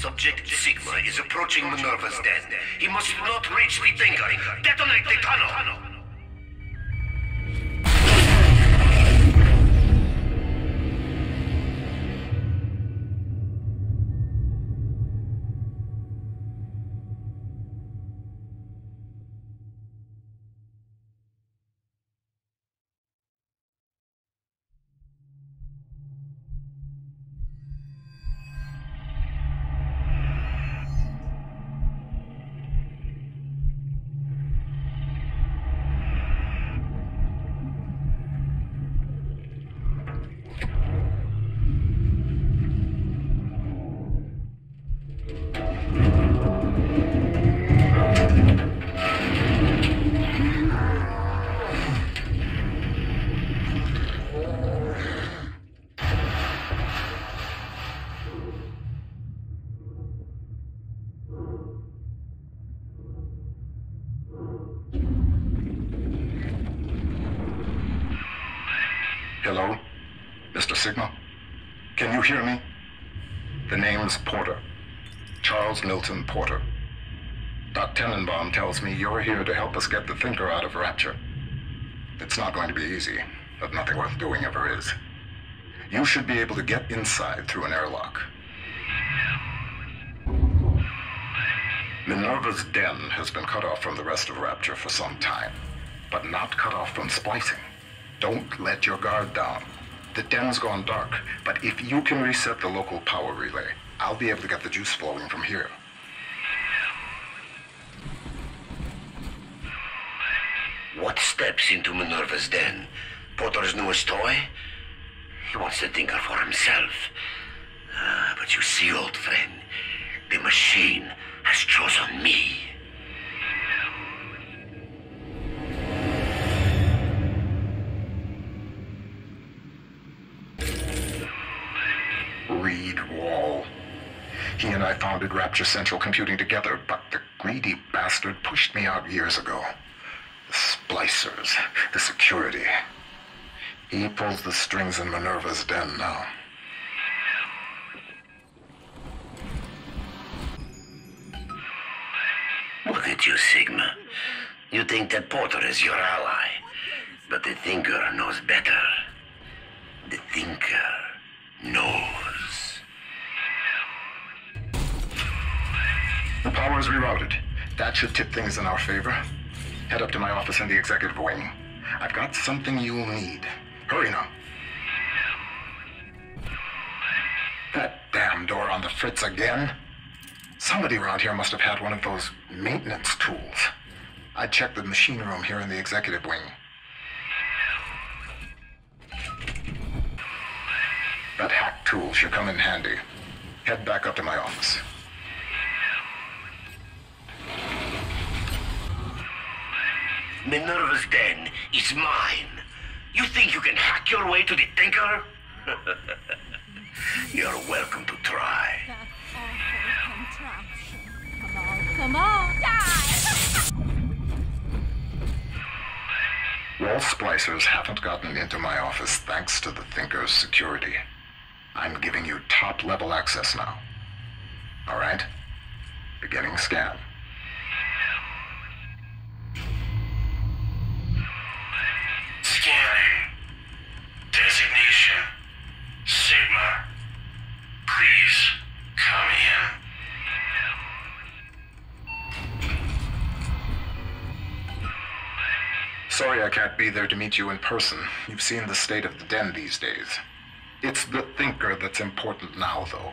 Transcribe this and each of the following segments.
Subject Sigma is approaching Minerva's den. He must not reach the Thinker. Detonate the tunnel! Hello? Mr. Sigma? Can you hear me? The name's Porter. Charles Milton Porter. Doc Tenenbaum tells me you're here to help us get the Thinker out of Rapture. It's not going to be easy, but nothing worth doing ever is. You should be able to get inside through an airlock. Minerva's den has been cut off from the rest of Rapture for some time, but not cut off from splicing. Don't let your guard down. The den's gone dark, but if you can reset the local power relay, I'll be able to get the juice flowing from here. What steps into Minerva's den? Porter's newest toy? He wants the Thinker for himself. But you see, old friend, the machine has chosen me. He and I founded Rapture Central Computing together, but the greedy bastard pushed me out years ago. The splicers, the security. He pulls the strings in Minerva's den now. Look at you, Sigma. You think that Porter is your ally, but the Thinker knows better. The Thinker knows. The power is rerouted. That should tip things in our favor. Head up to my office in the executive wing. I've got something you'll need. Hurry now. That damn door on the fritz again. Somebody around here must have had one of those maintenance tools. I'd check the machine room here in the executive wing. That hack tool should come in handy. Head back up to my office. Minerva's den is mine. You think you can hack your way to the Thinker? You're welcome to try. That awful contraption. Come on, die! Wall splicers haven't gotten into my office thanks to the Thinker's security. I'm giving you top-level access now. All right? Beginning scan. Scanning. Designation. Sigma. Please, come in. Sorry I can't be there to meet you in person. You've seen the state of the den these days. It's the Thinker that's important now, though.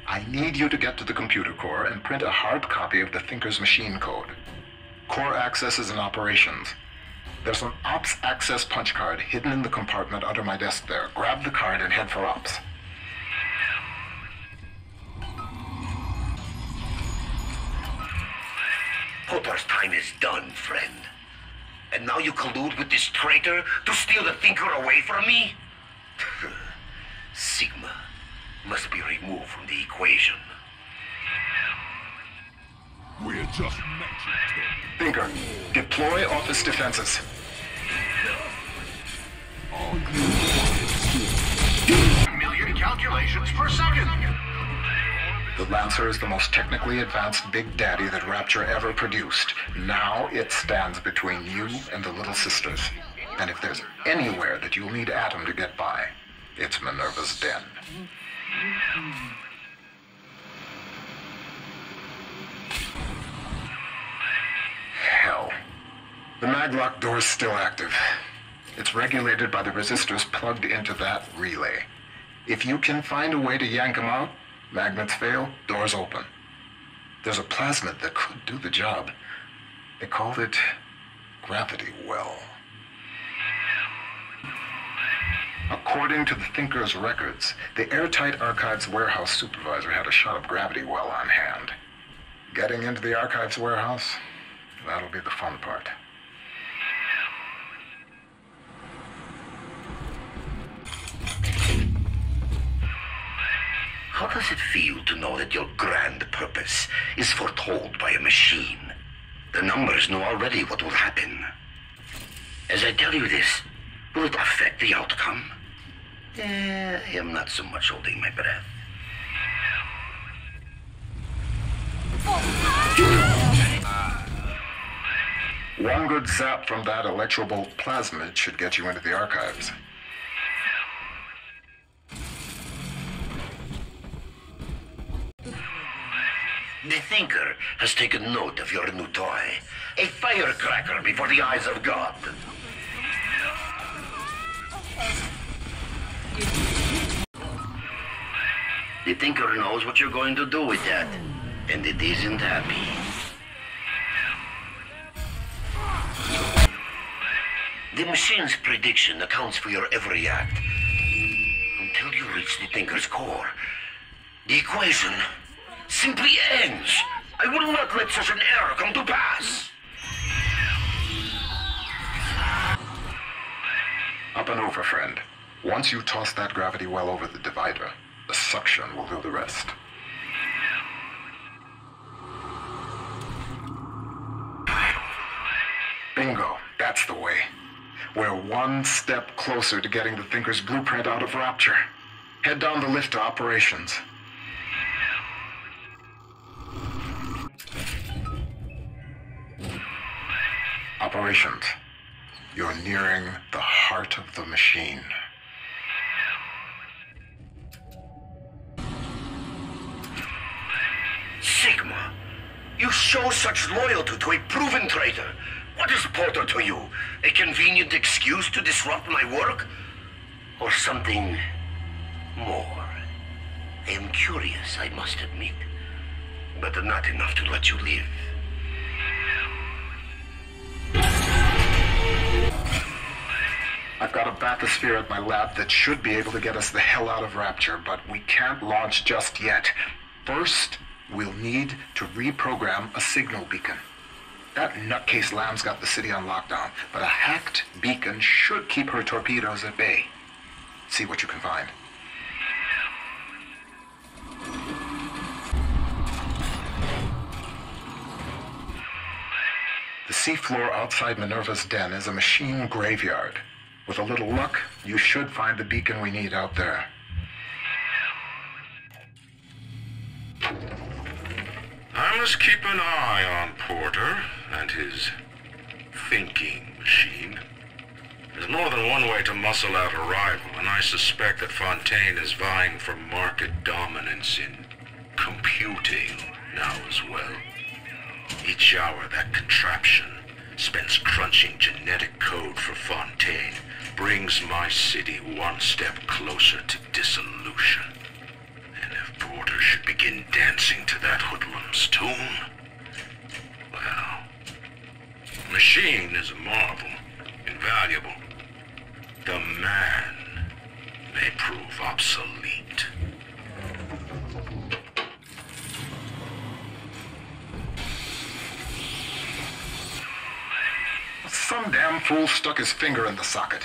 I need you to get to the computer core and print a hard copy of the Thinker's machine code. Core access is in operations. There's an Ops access punch card hidden in the compartment under my desk there. Grab the card and head for Ops. Potter's time is done, friend. And now you collude with this traitor to steal the Thinker away from me? Sigma must be removed from the equation. We're just magic. Thinker, deploy office defenses. Million calculations per second. The Lancer is the most technically advanced Big Daddy that Rapture ever produced. Now it stands between you and the Little Sisters. And if there's anywhere that you'll need Atom to get by, it's Minerva's den. Hell. The maglock door's still active. It's regulated by the resistors plugged into that relay. If you can find a way to yank them out, magnets fail, doors open. There's a plasmid that could do the job. They called it Gravity Well. According to the Thinker's records, the Airtight Archives warehouse supervisor had a shot of Gravity Well on hand. Getting into the Archives warehouse, that'll be the fun part. How does it feel to know that your grand purpose is foretold by a machine? The numbers know already what will happen. As I tell you this, will it affect the outcome? I am not so much holding my breath. One good zap from that electrobolt plasmid should get you into the Archives. The Thinker has taken note of your new toy. A firecracker before the eyes of God. The Thinker knows what you're going to do with that, and it isn't happy. The machine's prediction accounts for your every act. Until you reach the Thinker's core, the equation simply ends. I will not let such an error come to pass. Up and over, friend. Once you toss that Gravity Well over the divider, the suction will do the rest. Bingo, that's the way. We're one step closer to getting the Thinker's blueprint out of Rapture. Head down the lift to operations. Operations. You're nearing the heart of the machine. Sigma, you show such loyalty to a proven traitor. What is Porter to you? A convenient excuse to disrupt my work? Or something more? I am curious, I must admit, but not enough to let you live. I've got a bathysphere at my lab that should be able to get us the hell out of Rapture, but we can't launch just yet. First, we'll need to reprogram a signal beacon. That nutcase Lamb's got the city on lockdown, but a hacked beacon should keep her torpedoes at bay. See what you can find. The seafloor outside Minerva's den is a machine graveyard. With a little luck, you should find the beacon we need out there. I must keep an eye on Porter and his thinking machine. There's more than one way to muscle out a rival, and I suspect that Fontaine is vying for market dominance in computing now as well. Each hour that contraption spends crunching genetic code for Fontaine brings my city one step closer to dissolution. And if Porter should begin dancing to that hoodlum's tune, well, machine is a marvel, invaluable. The man may prove obsolete. Some damn fool stuck his finger in the socket.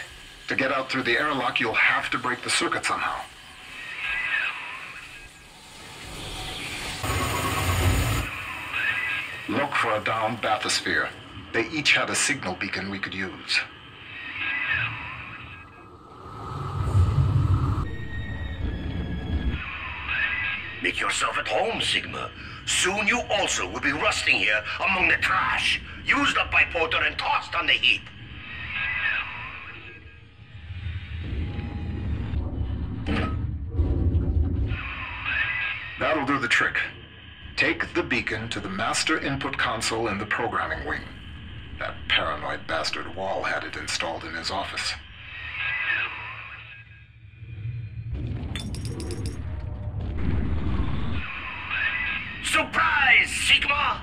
To get out through the airlock, you'll have to break the circuit somehow. Look for a downed bathysphere. They each had a signal beacon we could use. Make yourself at home, Sigma. Soon you also will be rusting here among the trash, used up by Porter and tossed on the heap. That'll do the trick. Take the beacon to the master input console in the programming wing. That paranoid bastard Wall had it installed in his office. Surprise, Sigma!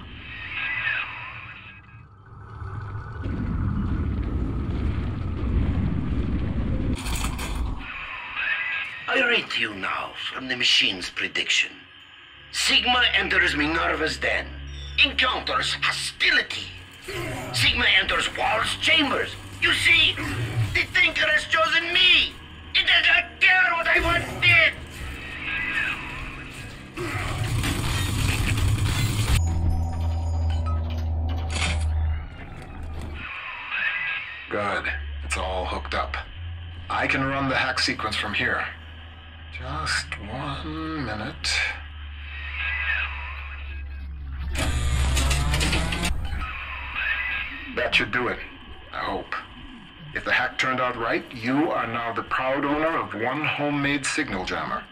I read to you now from the machine's prediction. Sigma enters Minerva's den. Encounters hostility. Sigma enters Wall's chambers. You see, the Thinker has chosen me. It does not care what I once did. Good. It's all hooked up. I can run the hack sequence from here. Just 1 minute. That should do it. I hope. If the hack turned out right, you are now the proud owner of one homemade signal jammer.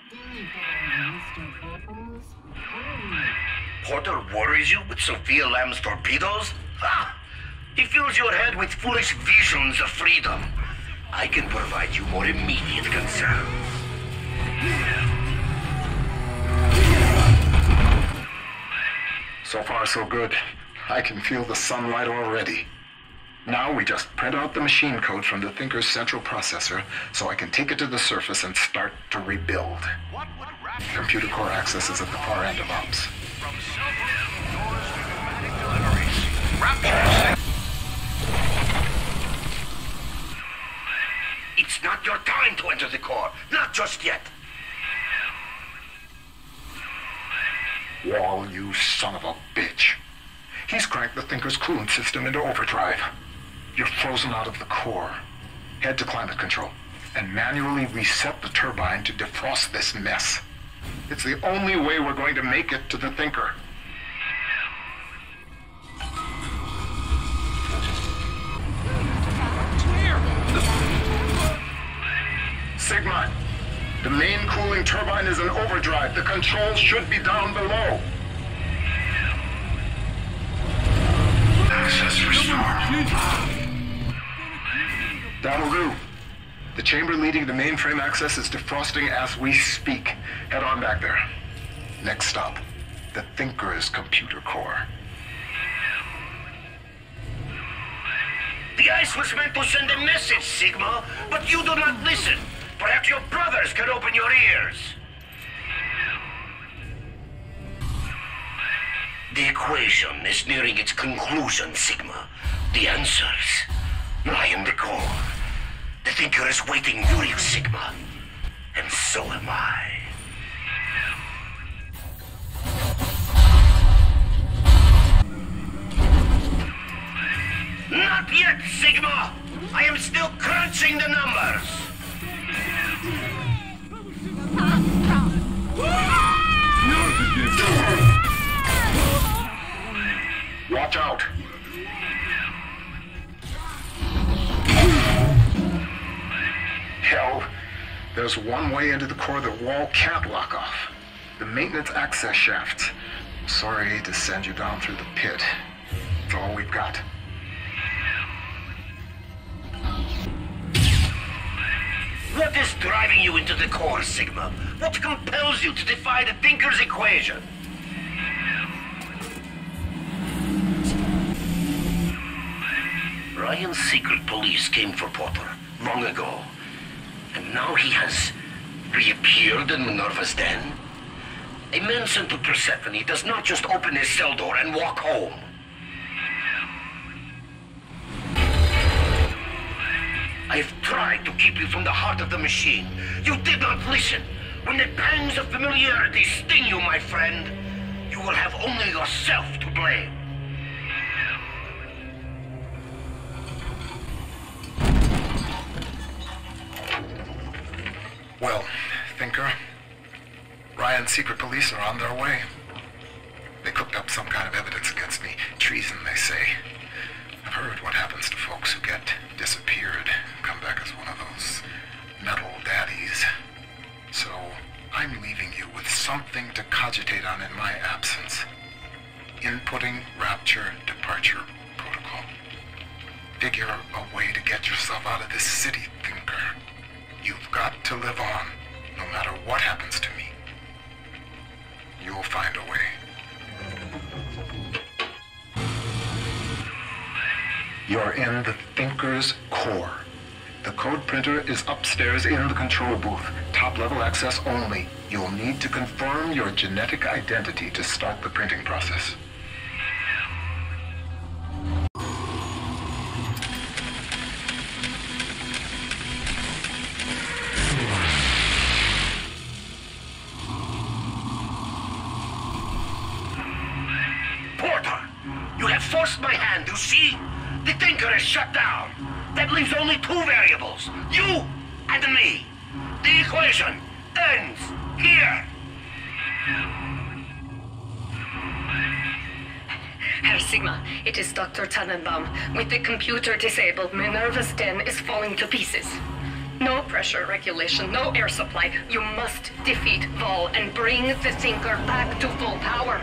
Porter worries you with Sophia Lamb's torpedoes? Ha! He fills your head with foolish visions of freedom. I can provide you more immediate concern. So far, so good. I can feel the sunlight already. Now we just print out the machine code from the Thinker's central processor so I can take it to the surface and start to rebuild. Computer core access is at the far end of ops. From cell phone doors to pneumatic deliveries. Rapture. It's not your time to enter the core. Not just yet. Wall, you son of a bitch. He's cranked the Thinker's coolant system into overdrive. You're frozen out of the core. Head to climate control and manually reset the turbine to defrost this mess. It's the only way we're going to make it to the Thinker. Sigma, the main cooling turbine is in overdrive. The controls should be down below. Access restored. That'll do. The chamber leading the mainframe access is defrosting as we speak. Head on back there. Next stop, the Thinker's computer core. The ice was meant to send a message, Sigma, but you do not listen. Perhaps your brothers can open your ears. The equation is nearing its conclusion, Sigma. The answers lie in the core. The Thinker is waiting for you, Sigma. And so am I. Not yet, Sigma! I am still crunching the numbers. Watch out! Hell, there's one way into the core that Wall can't lock off. The maintenance access shafts. Sorry to send you down through the pit. It's all we've got. What is driving you into the core, Sigma? What compels you to defy the Thinker's equation? Ryan's secret police came for Porter long ago. And now he has reappeared in Minerva's den? A man sent to Persephone does not just open his cell door and walk home. I've tried to keep you from the heart of the machine. You did not listen. When the pangs of familiarity sting you, my friend, you will have only yourself to blame. Well, Thinker, Ryan's secret police are on their way. They cooked up some kind of evidence against me. Treason, they say. I've heard what happens to folks who get disappeared, come back as one of those metal daddies. So, I'm leaving you with something to cogitate on in my absence. Inputting Rapture Departure Protocol. Figure a way to get yourself out of this city, Thinker. You've got to live on, no matter what happens to me. You'll find a way. You're in the Thinker's core. The code printer is upstairs in the control booth. Top-level access only. You'll need to confirm your genetic identity to start the printing process. Porter, you have forced my hand, you see? The Thinker is shut down. That leaves only two variables, you and me. The equation ends here. Herr Sigma, it is Dr. Tannenbaum. With the computer disabled, Minerva's den is falling to pieces. No pressure regulation, no air supply. You must defeat Vol and bring the Thinker back to full power.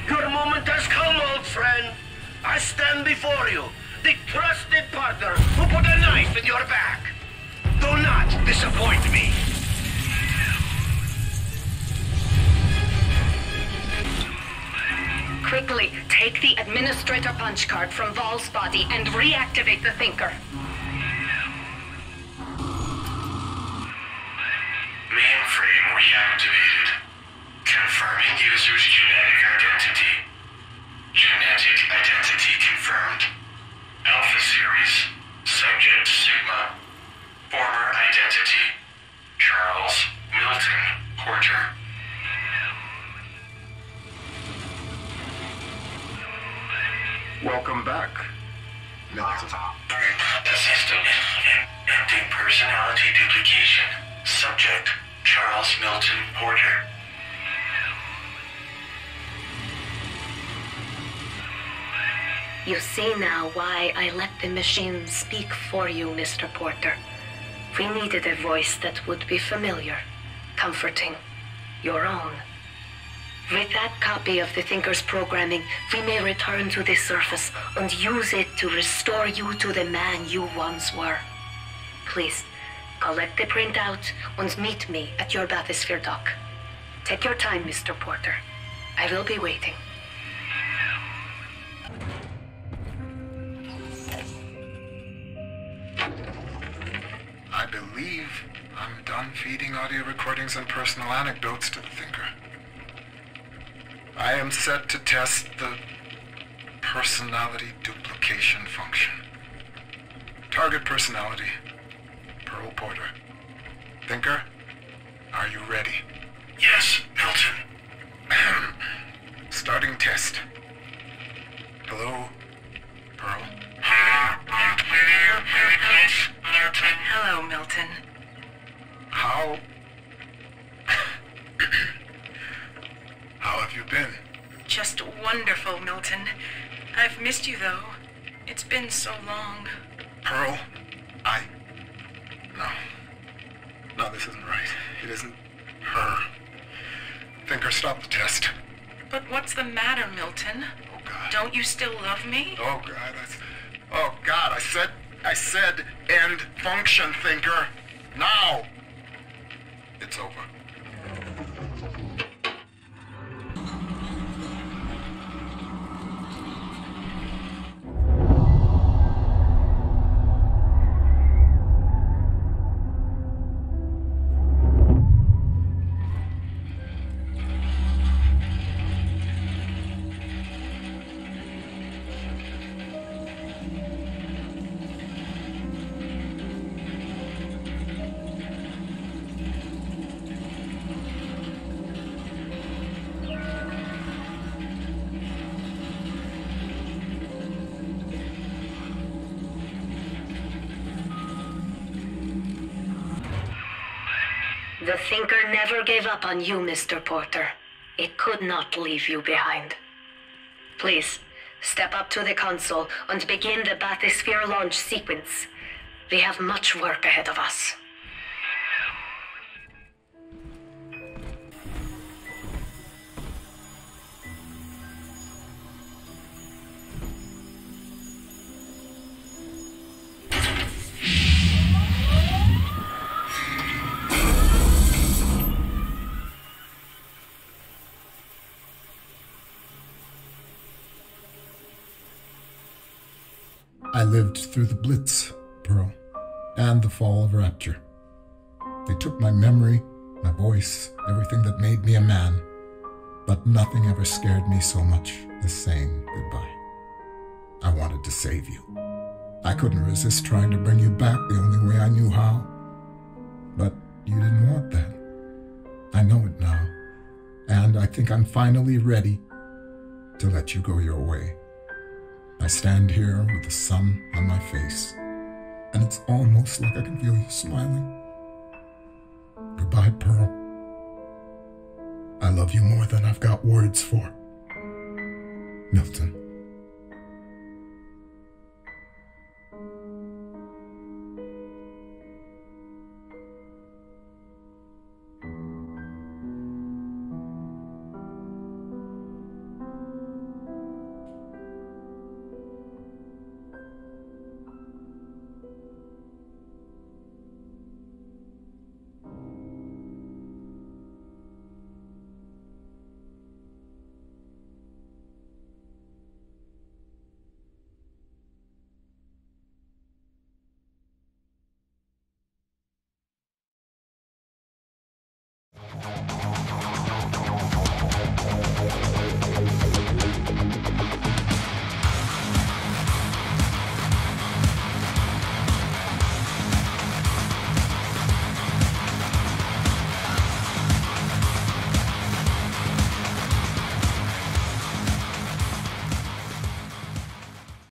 Your moment has come, old friend. I stand before you, the trusted partner who put a knife in your back. Do not disappoint me. Quickly, take the administrator punch card from Vol's body and reactivate the Thinker. Mainframe reactivated. Confirming user's genetic identity. Genetic identity confirmed. Alpha series. Subject Sigma. Former identity. Charles Milton Porter. Welcome back, Milton. System. Ending personality duplication. Subject Charles Milton Porter. You see now why I let the machine speak for you, Mr. Porter. We needed a voice that would be familiar, comforting, your own. With that copy of the Thinker's programming, we may return to the surface and use it to restore you to the man you once were. Please, collect the printout and meet me at your bathysphere dock. Take your time, Mr. Porter. I will be waiting. I believe I'm done feeding audio recordings and personal anecdotes to the Thinker. I am set to test the personality duplication function. Target personality, Pearl Porter. Thinker, are you ready? Yes, Milton. Starting test. Hello, Pearl. Hello, Milton. How have you been? Just wonderful, Milton. I've missed you, though. It's been so long. Pearl, No, this isn't right. It isn't her. Thinker, stop the test. But what's the matter, Milton? Oh, God. Don't you still love me? Oh, God, Oh, God, I said end function, Thinker. Now! It's over. The Thinker never gave up on you, Mr. Porter. It could not leave you behind. Please, step up to the console and begin the bathysphere launch sequence. We have much work ahead of us. I lived through the Blitz, Pearl, and the fall of Rapture. They took my memory, my voice, everything that made me a man, but nothing ever scared me so much as saying goodbye. I wanted to save you. I couldn't resist trying to bring you back the only way I knew how. But you didn't want that. I know it now, and I think I'm finally ready to let you go your way. I stand here with the sun on my face, and it's almost like I can feel you smiling. Goodbye, Pearl. I love you more than I've got words for. Milton.